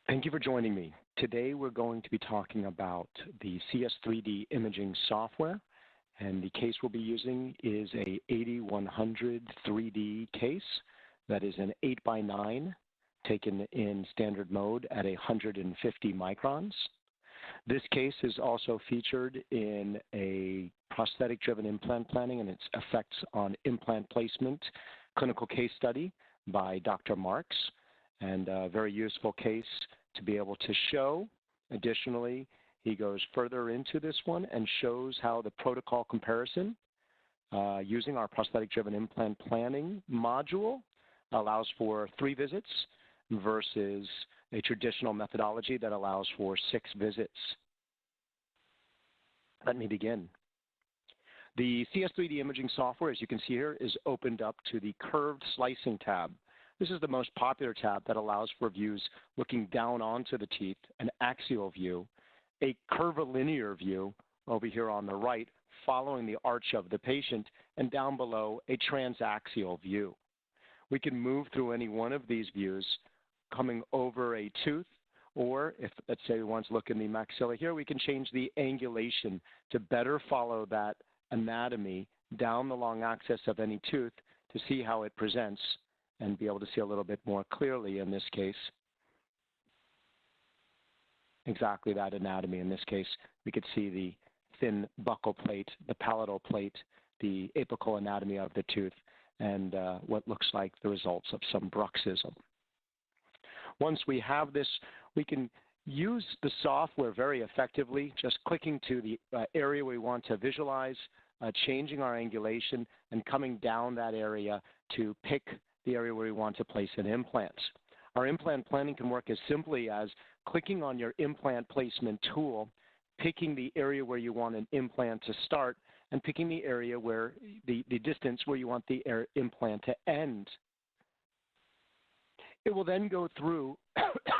Thank you for joining me. Today we're going to be talking about the CS3D imaging software, and the case we'll be using is a 8100 3D case that is an 8x9 taken in standard mode at 150 microns. This case is also featured in a prosthetic-driven implant planning and its effects on implant placement clinical case study by Dr. Marks, and a very useful case to be able to show. Additionally, he goes further into this one and shows how the protocol comparison using our prosthetic-driven implant planning module allows for 3 visits versus a traditional methodology that allows for 6 visits. Let me begin. The CS3D imaging software, as you can see here, is opened up to the curved slicing tab. This is the most popular tab that allows for views looking down onto the teeth, an axial view, a curvilinear view over here on the right, following the arch of the patient, and down below, a transaxial view. We can move through any one of these views coming over a tooth, or if, let's say, we want to look in the maxilla here, we can change the angulation to better follow that anatomy down the long axis of any tooth to see how it presents and be able to see a little bit more clearly in this case. Exactly that anatomy in this case. We could see the thin buccal plate, the palatal plate, the apical anatomy of the tooth, and what looks like the results of some bruxism. Once we have this, we can use the software very effectively, just clicking to the area we want to visualize, changing our angulation, and coming down that area to pick the area where we want to place an implant. Our implant planning can work as simply as clicking on your implant placement tool, picking the area where you want an implant to start, and picking the area where the distance where you want the implant to end. It will then go through,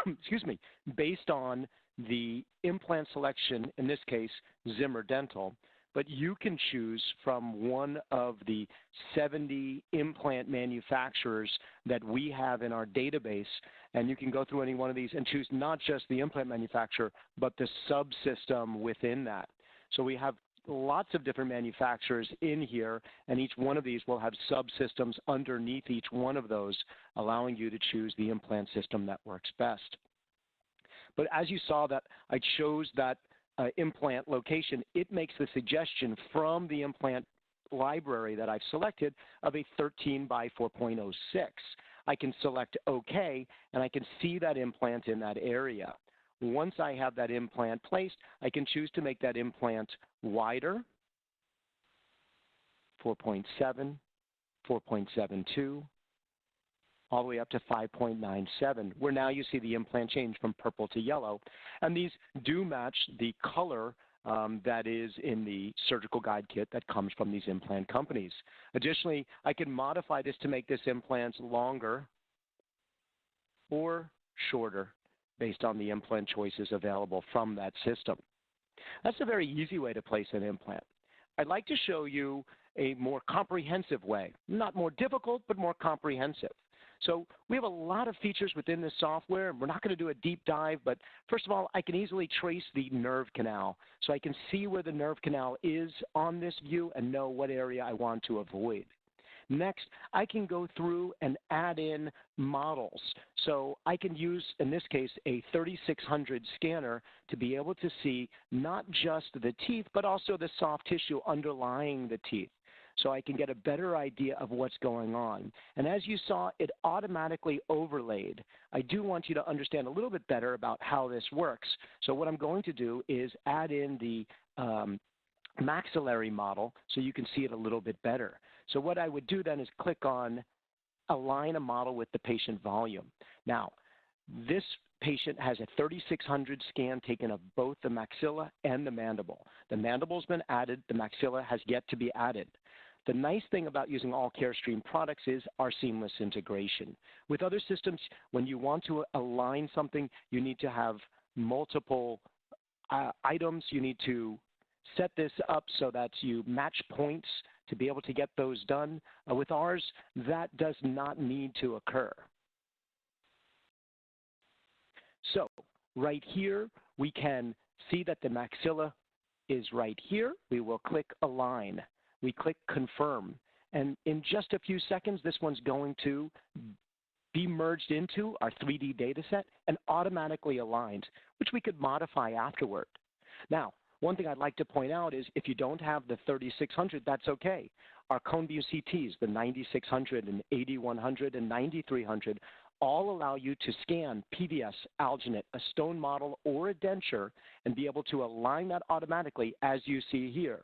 excuse me, based on the implant selection, in this case, Zimmer Dental, but you can choose from one of the 70 implant manufacturers that we have in our database, and you can go through any one of these and choose not just the implant manufacturer, but the subsystem within that. So we have lots of different manufacturers in here, and each one of these will have subsystems underneath each one of those, allowing you to choose the implant system that works best. But as you saw that I chose that implant location, it makes the suggestion from the implant library that I've selected of a 13 by 4.06. I can select OK, and I can see that implant in that area. Once I have that implant placed, I can choose to make that implant wider, 4.7, 4.72, all the way up to 5.97, where now you see the implant change from purple to yellow. And these do match the color that is in the surgical guide kit that comes from these implant companies. Additionally, I can modify this to make this implant longer or shorter based on the implant choices available from that system. That's a very easy way to place an implant. I'd like to show you a more comprehensive way, not more difficult, but more comprehensive. So we have a lot of features within this software. We're not going to do a deep dive, but first of all, I can easily trace the nerve canal. So I can see where the nerve canal is on this view and know what area I want to avoid. Next, I can go through and add in models. So I can use, in this case, a 3600 scanner to be able to see not just the teeth, but also the soft tissue underlying the teeth. So I can get a better idea of what's going on. And as you saw, it automatically overlaid. I do want you to understand a little bit better about how this works. So what I'm going to do is add in the Maxillary Model so you can see it a little bit better. So what I would do then is click on Align a Model with the Patient Volume. Now, this patient has a 3600 scan taken of both the maxilla and the mandible. The mandible's been added. The maxilla has yet to be added. The nice thing about using all Carestream products is our seamless integration. With other systems, when you want to align something, you need to have multiple items. You need to set this up so that you match points to be able to get those done. With ours, that does not need to occur. So right here, we can see that the maxilla is right here. We will click Align. We click Confirm. And in just a few seconds, this one's going to be merged into our 3D data set and automatically aligned, which we could modify afterward. Now, one thing I'd like to point out is if you don't have the 3600, that's okay. Our cone beam CTs, the 9600 and 8100 and 9300, all allow you to scan PVS, alginate, a stone model, or a denture and be able to align that automatically as you see here.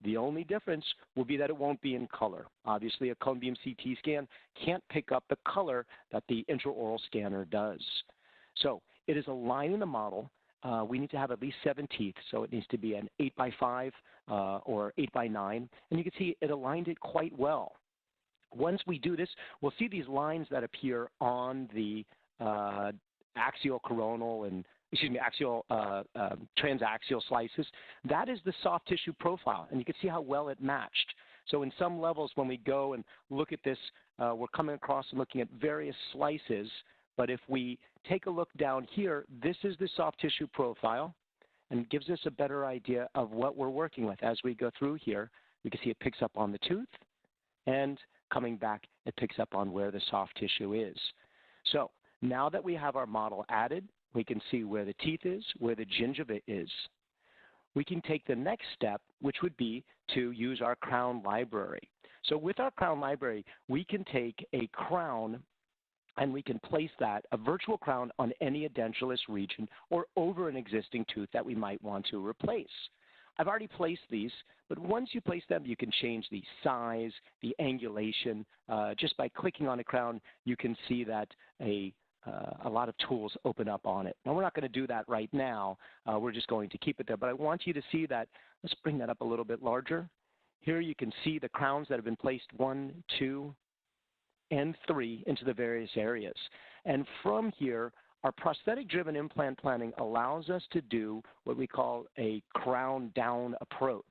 The only difference will be that it won't be in color. Obviously, a cone beam CT scan can't pick up the color that the intraoral scanner does. So it is aligning the model. We need to have at least 7 teeth, so it needs to be an 8x5 or 8x9. And you can see it aligned it quite well. Once we do this, we'll see these lines that appear on the axial coronal and axial transaxial slices. That is the soft tissue profile, and you can see how well it matched. So in some levels, when we go and look at this, we're coming across and looking at various slices. But if we take a look down here, this is the soft tissue profile and gives us a better idea of what we're working with. As we go through here, we can see it picks up on the tooth, and coming back, it picks up on where the soft tissue is. So now that we have our model added, we can see where the teeth is, where the gingiva is. We can take the next step, which would be to use our crown library. So with our crown library, we can take a crown and we can place that, a virtual crown, on any edentulous region or over an existing tooth that we might want to replace. I've already placed these, but once you place them, you can change the size, the angulation. Just by clicking on a crown, you can see that a lot of tools open up on it. Now, we're not going to do that right now. We're just going to keep it there. But I want you to see that. Let's bring that up a little bit larger. Here you can see the crowns that have been placed 1, 2, and 3 into the various areas. And from here, our prosthetic-driven implant planning allows us to do what we call a crown-down approach.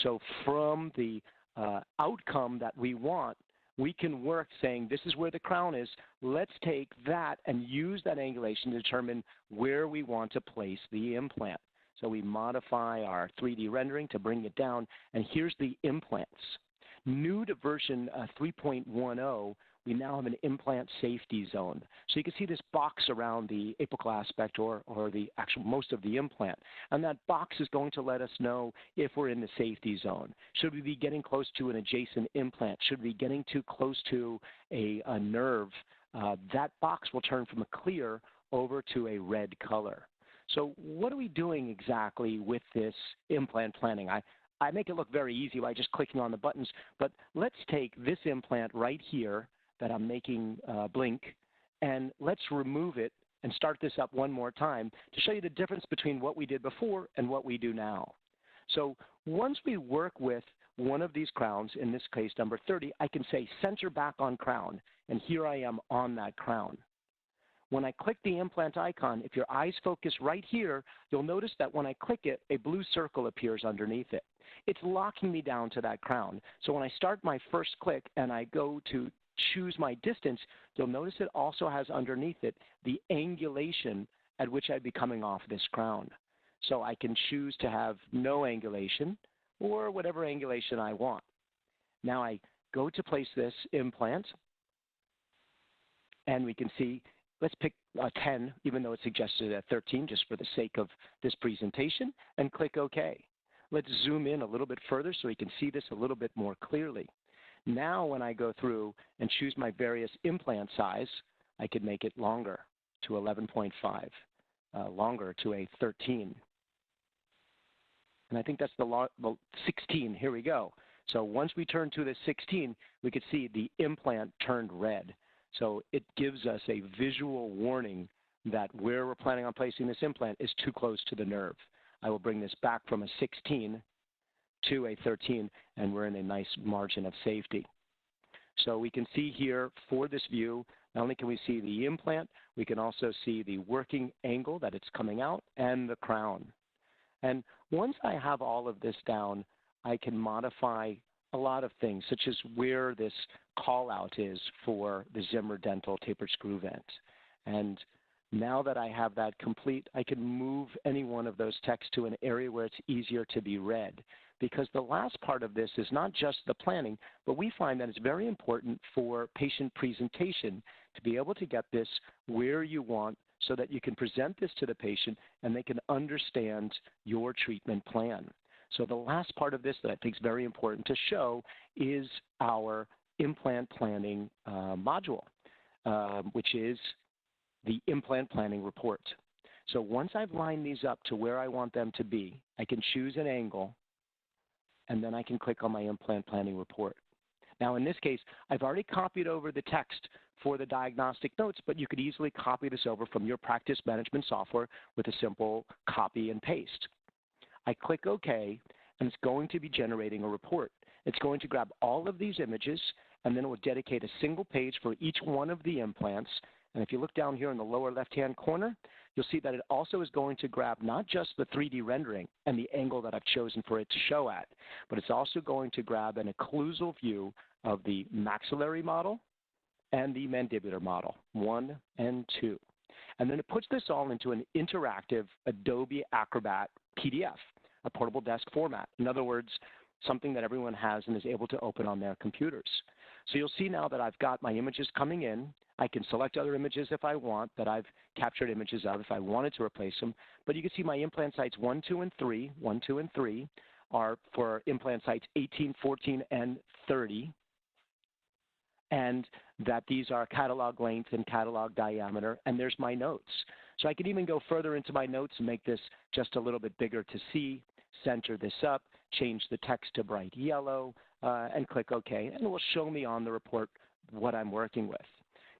So from the outcome that we want, we can work saying, this is where the crown is. Let's take that and use that angulation to determine where we want to place the implant. So we modify our 3D rendering to bring it down, and here's the implants. New to version 3.10, we now have an implant safety zone. So you can see this box around the apical aspect or the actual most of the implant. And that box is going to let us know if we're in the safety zone. Should we be getting close to an adjacent implant? Should we be getting too close to a nerve? That box will turn from a clear over to a red color. So what are we doing exactly with this implant planning? I make it look very easy by just clicking on the buttons, but let's take this implant right here that I'm making blink, and let's remove it and start this up one more time to show you the difference between what we did before and what we do now. So once we work with one of these crowns, in this case number 30, I can say center back on crown, and here I am on that crown. When I click the implant icon, if your eyes focus right here, you'll notice that when I click it, a blue circle appears underneath it. It's locking me down to that crown. So when I start my first click and I go to choose my distance, you'll notice it also has underneath it the angulation at which I'd be coming off this crown. So I can choose to have no angulation or whatever angulation I want. Now I go to place this implant, and we can see, let's pick 10, even though it's suggested at 13, just for the sake of this presentation, and click OK. Let's zoom in a little bit further so we can see this a little bit more clearly. Now when I go through and choose my various implant size, I could make it longer to 11.5, longer to a 13. And I think that's the 16. Here we go. So once we turn to the 16, we could see the implant turned red. So it gives us a visual warning that where we're planning on placing this implant is too close to the nerve. I will bring this back from a 16 to a 13, and we're in a nice margin of safety. So we can see here for this view, not only can we see the implant, we can also see the working angle that it's coming out and the crown. And once I have all of this down, I can modify a lot of things, such as where this call out is for the Zimmer dental tapered screw vent. And Now that I have that complete, I can move any one of those texts to an area where it's easier to be read. Because the last part of this is not just the planning, but we find that it's very important for patient presentation to be able to get this where you want so that you can present this to the patient and they can understand your treatment plan. So the last part of this that I think is very important to show is our implant planning module, which is the implant planning report. So once I've lined these up to where I want them to be, I can choose an angle, and then I can click on my implant planning report. Now in this case, I've already copied over the text for the diagnostic notes, but you could easily copy this over from your practice management software with a simple copy and paste. I click OK, and it's going to be generating a report. It's going to grab all of these images, and then it will dedicate a single page for each one of the implants. And if you look down here in the lower left-hand corner, you'll see that it also is going to grab not just the 3D rendering and the angle that I've chosen for it to show at, but it's also going to grab an occlusal view of the maxillary model and the mandibular model, 1 and 2. And then it puts this all into an interactive Adobe Acrobat PDF, a portable desk format. In other words, something that everyone has and is able to open on their computers. So you'll see now that I've got my images coming in. I can select other images if I want that I've captured images of if I wanted to replace them. But you can see my implant sites 1, 2, and 3, 1, 2, and 3 are for implant sites 18, 14, and 30. And that these are catalog length and catalog diameter, and there's my notes. So I can even go further into my notes and make this just a little bit bigger to see, center this up, change the text to bright yellow, and click OK, and it will show me on the report what I'm working with.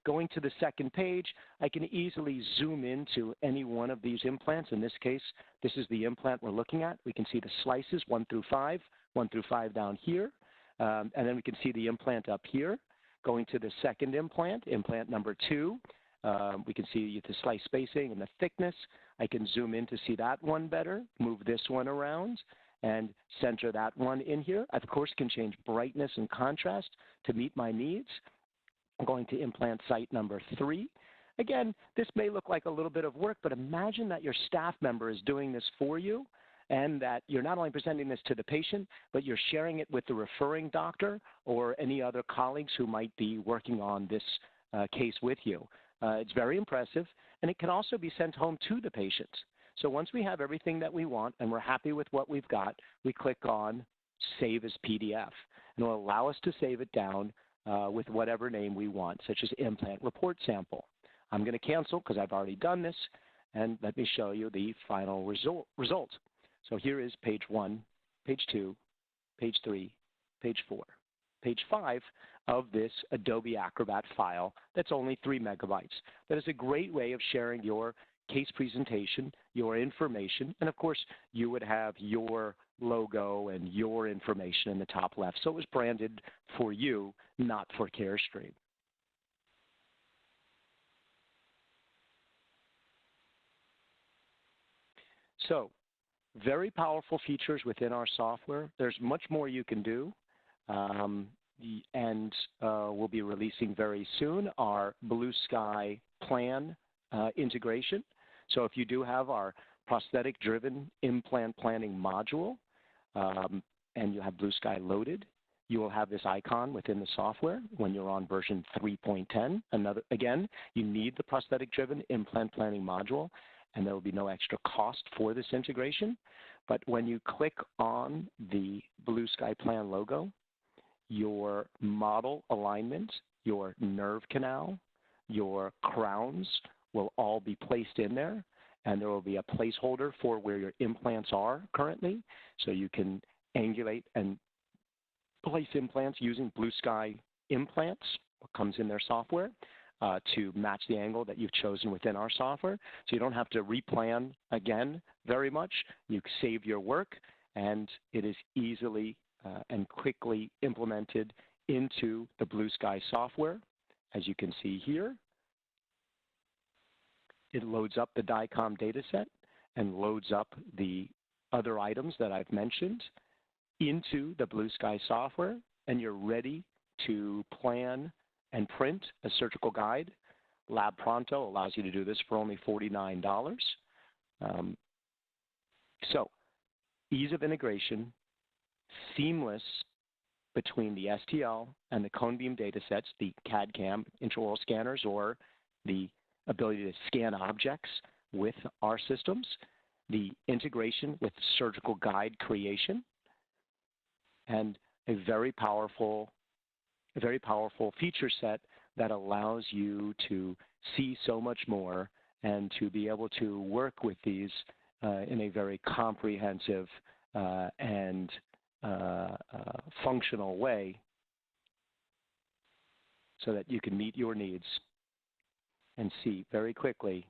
Going to the second page, I can easily zoom into any one of these implants. In this case, this is the implant we're looking at. We can see the slices 1 through 5, 1 through 5 down here, and then we can see the implant up here. Going to the second implant, implant number 2, we can see the slice spacing and the thickness. I can zoom in to see that one better, move this one around, and center that one in here. I, of course, can change brightness and contrast to meet my needs. I'm going to implant site number 3. Again, this may look like a little bit of work, but imagine that your staff member is doing this for you and that you're not only presenting this to the patient, but you're sharing it with the referring doctor or any other colleagues who might be working on this case with you. It's very impressive, and it can also be sent home to the patient. So once we have everything that we want and we're happy with what we've got, we click on Save as PDF, and it will allow us to save it down with whatever name we want, such as Implant Report Sample. I'm going to cancel because I've already done this, and let me show you the final result. So here is page 1, page 2, page 3, page 4, page 5 of this Adobe Acrobat file that's only 3 megabytes. That is a great way of sharing your case presentation, your information, and of course you would have your logo and your information in the top left. So it was branded for you, not for Carestream. So very powerful features within our software. There's much more you can do. And we'll be releasing very soon our Blue Sky Plan integration. So if you do have our prosthetic-driven implant planning module and you have Blue Sky loaded, you will have this icon within the software when you're on version 3.10. Again, you need the prosthetic-driven implant planning module, and there will be no extra cost for this integration. But when you click on the Blue Sky Plan logo, your model alignment, your nerve canal, your crowns will all be placed in there, and there will be a placeholder for where your implants are currently, so you can angulate and place implants using Blue Sky implants, what comes in their software, to match the angle that you've chosen within our software. So you don't have to replan again very much. You save your work, and it is easily and quickly implemented into the Blue Sky software. As you can see here, it loads up the DICOM data set and loads up the other items that I've mentioned into the Blue Sky software, and you're ready to plan and print a surgical guide Lab Pronto allows you to do this for only $49. So ease of integration, seamless between the STL and the cone beam data sets, the CAD-CAM intraoral scanners, or the ability to scan objects with our systems, the integration with surgical guide creation, and a very powerful feature set that allows you to see so much more and to be able to work with these in a very comprehensive and functional way so that you can meet your needs and see very quickly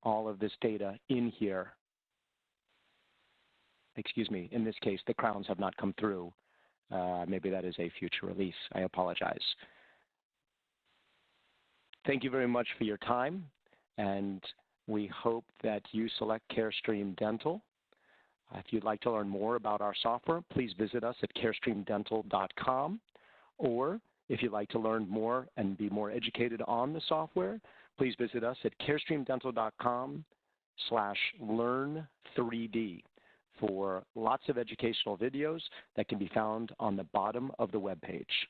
all of this data in here. Excuse me, in this case, the crowns have not come through. Maybe that is a future release. I apologize. Thank you very much for your time, and we hope that you select Carestream Dental. If you'd like to learn more about our software, please visit us at carestreamdental.com, or if you'd like to learn more and be more educated on the software, please visit us at carestreamdental.com/learn3D for lots of educational videos that can be found on the bottom of the web page.